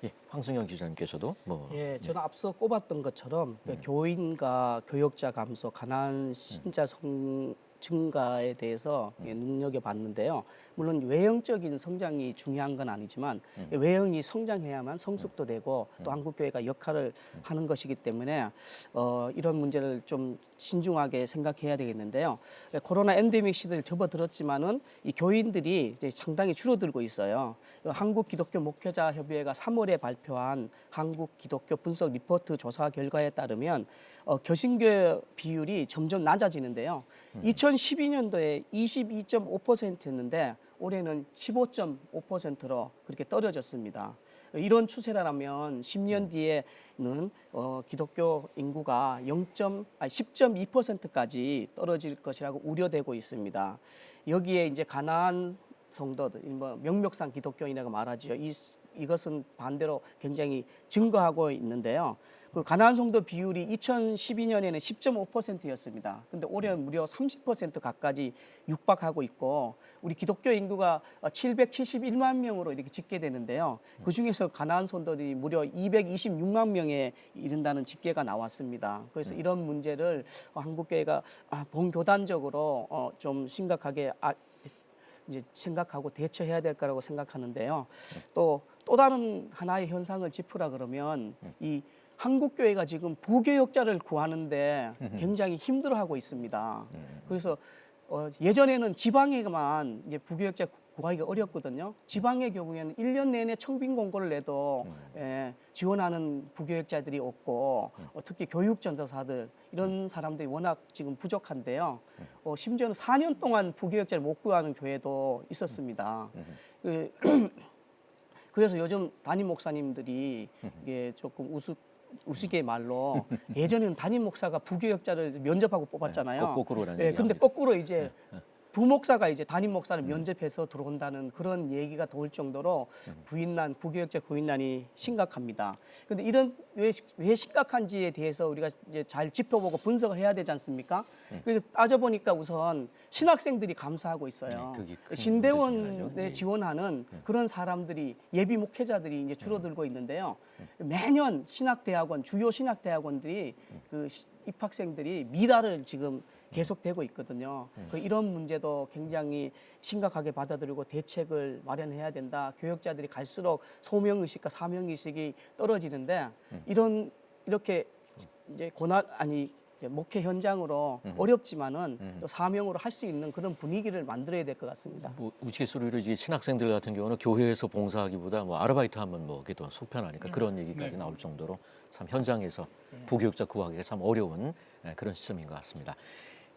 예, 황승영 기자님께서도 예, 저는 앞서 꼽았던 것처럼 교인과 교역자 감소, 가난 신자 증가에 대해서 눈여겨봤는데요. 물론 외형적인 성장이 중요한 건 아니지만 외형이 성장해야만 성숙도 되고 또 한국교회가 역할을 하는 것이기 때문에 이런 문제를 좀 신중하게 생각해야 되겠는데요. 코로나 엔데믹 시대를 접어들었지만은 이 교인들이 이제 상당히 줄어들고 있어요. 한국 기독교 목회자 협의회가 3월에 발표한 한국 기독교 분석 리포트 조사 결과에 따르면 개신교 비율이 점점 낮아지는데요. 2012년도에 22.5%였는데 올해는 15.5%로 그렇게 떨어졌습니다. 이런 추세라면 10년 뒤에는 기독교 인구가 10.2%까지 떨어질 것이라고 우려되고 있습니다. 여기에 이제 가나안 성도들, 명목상 기독교인이라고 말하죠. 이것은 반대로 굉장히 증가하고 있는데요. 그 가나안 성도 비율이 2012년에는 10.5%였습니다. 근데 올해는 무려 30% 가까이 육박하고 있고 우리 기독교 인구가 771만 명으로 이렇게 집계되는데요. 그 중에서 가나안 성도들이 무려 226만 명에 이른다는 집계가 나왔습니다. 그래서 이런 문제를 한국교회가 본교단적으로 좀 심각하게 이제 생각하고 대처해야 될 거라고 생각하는데요. 또 다른 하나의 현상을 짚으라 그러면 이 한국교회가 지금 부교역자를 구하는데 굉장히 힘들어하고 있습니다. 그래서 예전에는 지방에만 이제 부교육자 구하기가 어렵거든요. 지방의 경우에는 1년 내내 청빈 공고를 내도 지원하는 부교육자들이 없고 특히 교육전도사들 이런 사람들이 워낙 지금 부족한데요. 심지어는 4년 동안 부교육자를 못 구하는 교회도 있었습니다. 그래서 요즘 담임 목사님들이 이게 조금 우스갯말로 예전에는 담임 목사가 부교육자를 면접하고 뽑았잖아요. 거꾸로라는 예, 근데 얘기합니다. 거꾸로 이제 부목사가 이제 담임 목사를 면접해서 들어온다는 그런 얘기가 돌 정도로 부교육자 구인난이 심각합니다. 근데 이런 왜 심각한지에 대해서 우리가 이제 잘 짚어보고 분석을 해야 되지 않습니까? 그래서 따져보니까 우선 신학생들이 감사하고 있어요. 그게 큰 신대원에 문제죠. 예. 지원하는 그런 사람들이 예비 목회자들이 이제 줄어들고 있는데요. 매년 주요 신학대학원들이 그 입학생들이 미달을 지금 계속되고 있거든요. 이런 문제도 굉장히 심각하게 받아들이고 대책을 마련해야 된다. 교육자들이 갈수록 소명의식과 사명의식이 떨어지는데 이렇게 이제 목회 현장으로 어렵지만은 또 사명으로 할 수 있는 그런 분위기를 만들어야 될 것 같습니다. 뭐 우스갯소리로 이제 신학생들 같은 경우는 교회에서 봉사하기보다 뭐 아르바이트 하면 뭐 그게 더 속편하니까 그런 얘기까지 나올 정도로 참 현장에서 부교육자 구하기가 참 어려운 그런 시점인 것 같습니다.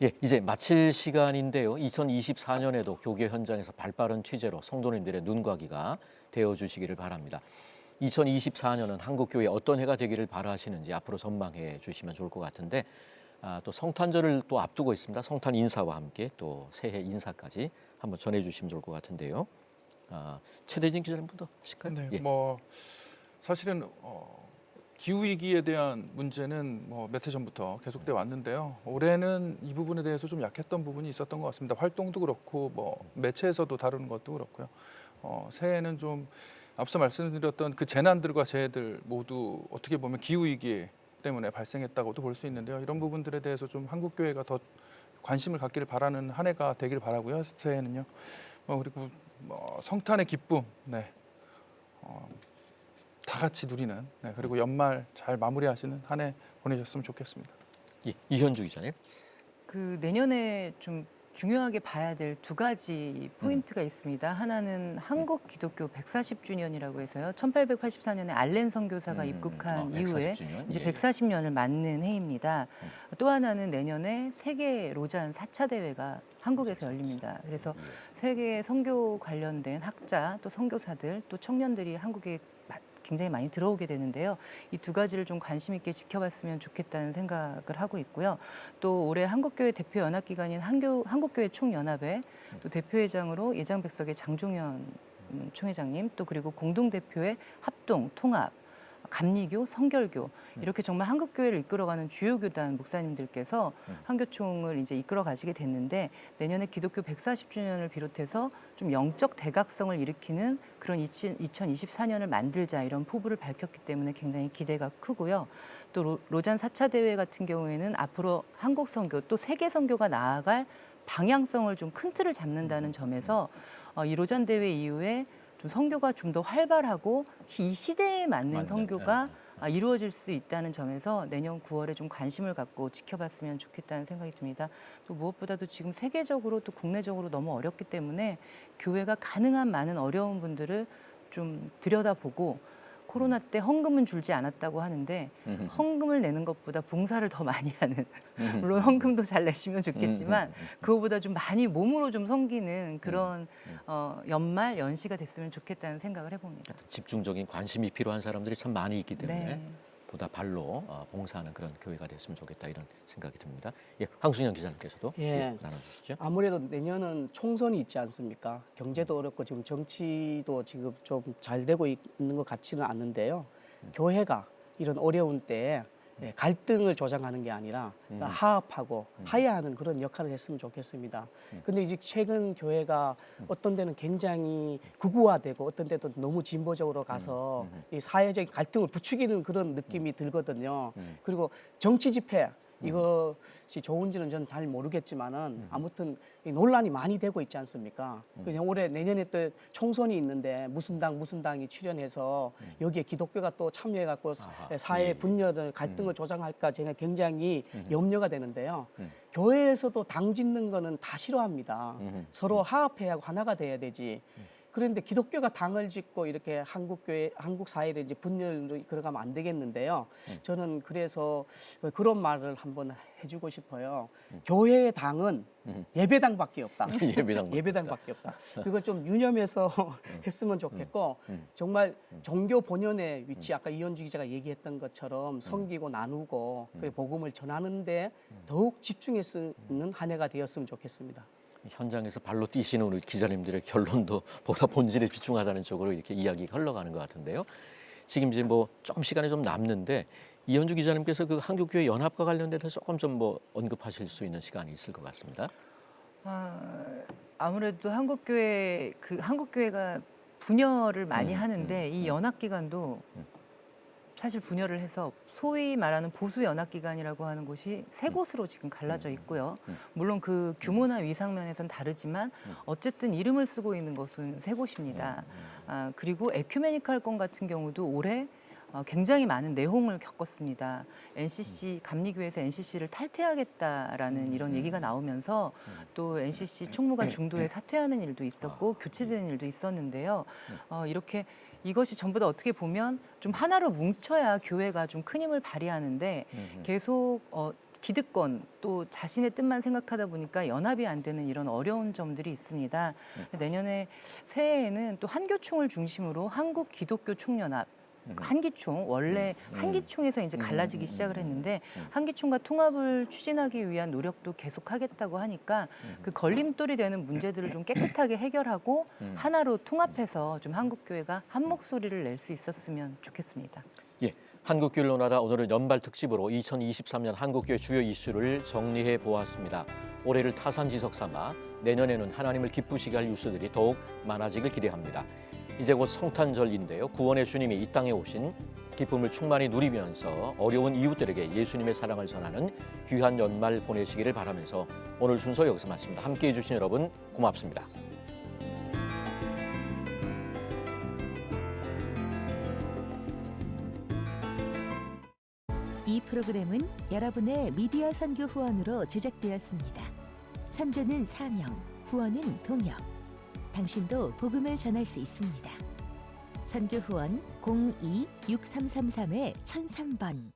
예, 이제 마칠 시간인데요. 2024년에도 교계 현장에서 발빠른 취재로 성도님들의 눈과기가 되어주시기를 바랍니다. 2024년은 한국교회 어떤 해가 되기를 바라시는지 앞으로 전망해 주시면 좋을 것 같은데 또 성탄절을 또 앞두고 있습니다. 성탄 인사와 함께 또 새해 인사까지 한번 전해주시면 좋을 것 같은데요. 최대진 기자님부터 하실까요? 네, 예. 뭐 사실은 기후 위기에 대한 문제는 뭐 몇 해 전부터 계속돼 왔는데요. 올해는 이 부분에 대해서 좀 약했던 부분이 있었던 것 같습니다. 활동도 그렇고 뭐 매체에서도 다루는 것도 그렇고요. 새해에는 좀 앞서 말씀드렸던 그 재난들과 재해들 모두 어떻게 보면 기후 위기 때문에 발생했다고도 볼 수 있는데요. 이런 부분들에 대해서 좀 한국 교회가 더 관심을 갖기를 바라는 한 해가 되길 바라고요. 새해는요. 그리고 성탄의 기쁨, 다 같이 누리는, 그리고 연말 잘 마무리하시는 한 해 보내셨으면 좋겠습니다. 예, 이현주 기자님. 그 내년에 좀 중요하게 봐야 될 두 가지 포인트가 있습니다. 하나는 한국 기독교 140주년이라고 해서요. 1884년에 알렌 선교사가 입국한 이후에 140주년? 이제 예. 140년을 맞는 해입니다. 또 하나는 내년에 세계 로잔 4차 대회가 한국에서 열립니다. 그래서 세계 선교 관련된 학자, 또 선교사들, 또 청년들이 한국에 굉장히 많이 들어오게 되는데요. 이 두 가지를 좀 관심 있게 지켜봤으면 좋겠다는 생각을 하고 있고요. 또 올해 한국교회 대표 연합기관인 한국교회 총연합회 또 대표회장으로 예장백석의 장종현 총회장님 또 그리고 공동대표의 합동, 통합, 감리교, 성결교 이렇게 정말 한국교회를 이끌어가는 주요 교단 목사님들께서 한교총을 이제 이끌어 가시게 됐는데 내년에 기독교 140주년을 비롯해서 좀 영적 대각성을 일으키는 그런 2024년을 만들자 이런 포부를 밝혔기 때문에 굉장히 기대가 크고요. 또 로잔 4차 대회 같은 경우에는 앞으로 한국 선교 또 세계 선교가 나아갈 방향성을 좀 큰 틀을 잡는다는 점에서 이 로잔 대회 이후에 좀 선교가 좀 더 활발하고 이 시대에 맞는 선교가 이루어질 수 있다는 점에서 내년 9월에 좀 관심을 갖고 지켜봤으면 좋겠다는 생각이 듭니다. 또 무엇보다도 지금 세계적으로 또 국내적으로 너무 어렵기 때문에 교회가 가능한 많은 어려운 분들을 좀 들여다보고 코로나 때 헌금은 줄지 않았다고 하는데 헌금을 내는 것보다 봉사를 더 많이 하는 물론 헌금도 잘 내시면 좋겠지만 그거보다 좀 많이 몸으로 좀 섬기는 그런 연말 연시가 됐으면 좋겠다는 생각을 해봅니다. 집중적인 관심이 필요한 사람들이 참 많이 있기 때문에 네. 보다 발로 봉사하는 그런 교회가 됐으면 좋겠다 이런 생각이 듭니다. 예, 황순영 기자님께서도 예. 나눠주시죠. 아무래도 내년은 총선이 있지 않습니까? 경제도 어렵고 지금 정치도 지금 좀 잘 되고 있는 것 같지는 않는데요. 교회가 이런 어려운 때에 갈등을 조장하는 게 아니라 화합하고 화해하는 그런 역할을 했으면 좋겠습니다. 근데 이제 최근 교회가 어떤 데는 굉장히 극우화되고 어떤 데도 너무 진보적으로 가서 이 사회적인 갈등을 부추기는 그런 느낌이 들거든요. 그리고 정치 집회 이것이 좋은지는 저는 잘 모르겠지만은 아무튼 이 논란이 많이 되고 있지 않습니까? 그냥 올해 내년에 또 총선이 있는데 무슨 당이 출연해서 여기에 기독교가 또 참여해갖고 사회 분열을 갈등을 조장할까 제가 굉장히 염려가 되는데요. 교회에서도 당 짓는 거는 다 싫어합니다. 서로 화합해야 하고 하나가 돼야 되지. 그런데 기독교가 당을 짓고 이렇게 한국 사회를 이제 분열로 걸어가면 안 되겠는데요. 저는 그래서 그런 말을 한번 해주고 싶어요. 교회의 당은 예배당밖에 없다. 예배당밖에 없다. 그걸 좀 유념해서 했으면 좋겠고 정말 종교 본연의 위치 아까 이현주 기자가 얘기했던 것처럼 섬기고 나누고 그 복음을 전하는데 더욱 집중했는 한 해가 되었으면 좋겠습니다. 현장에서 발로 뛰시는 우리 기자님들의 결론도 보다 본질에 집중하자는 쪽으로 이렇게 이야기가 흘러가는 것 같은데요. 지금 이제 뭐 조금 시간이 좀 남는데 이현주 기자님께서 그 한국교회 연합과 관련돼서 조금 좀 뭐 언급하실 수 있는 시간이 있을 것 같습니다. 아무래도 한국교회가 분열을 많이 하는데 이 연합기관도 사실 분열을 해서 소위 말하는 보수 연합기관이라고 하는 곳이 세 곳으로 지금 갈라져 있고요. 물론 그 규모나 위상 면에서는 다르지만 어쨌든 이름을 쓰고 있는 곳은 세 곳입니다. 그리고 에큐메니컬 건 같은 경우도 올해 굉장히 많은 내홍을 겪었습니다. NCC 감리교회에서 NCC를 탈퇴하겠다라는 이런 얘기가 나오면서 또 NCC 총무가 중도에 사퇴하는 일도 있었고 교체되는 일도 있었는데요. 이렇게 이것이 전부 다 어떻게 보면 좀 하나로 뭉쳐야 교회가 좀 큰 힘을 발휘하는데 계속 기득권 또 자신의 뜻만 생각하다 보니까 연합이 안 되는 이런 어려운 점들이 있습니다. 내년에 새해에는 또 한교총을 중심으로 한국 기독교 총연합 한기총 원래 한기총에서 이제 갈라지기 시작을 했는데 한기총과 통합을 추진하기 위한 노력도 계속하겠다고 하니까 그 걸림돌이 되는 문제들을 좀 깨끗하게 해결하고 하나로 통합해서 좀 한국교회가 한 목소리를 낼 수 있었으면 좋겠습니다. 예, 한국교회를 논하다 오늘은 연말 특집으로 2023년 한국교회 주요 이슈를 정리해 보았습니다. 올해를 타산지석 삼아 내년에는 하나님을 기쁘시게 할 뉴스들이 더욱 많아지길 기대합니다. 이제 곧 성탄절인데요. 구원의 주님이 이 땅에 오신 기쁨을 충만히 누리면서 어려운 이웃들에게 예수님의 사랑을 전하는 귀한 연말 보내시기를 바라면서 오늘 순서 여기서 마칩니다. 함께해 주신 여러분 고맙습니다. 이 프로그램은 여러분의 미디어 선교 후원으로 제작되었습니다. 선교는 사명, 후원은 동역. 당신도 복음을 전할 수 있습니다. 선교 후원 02-6333-1003번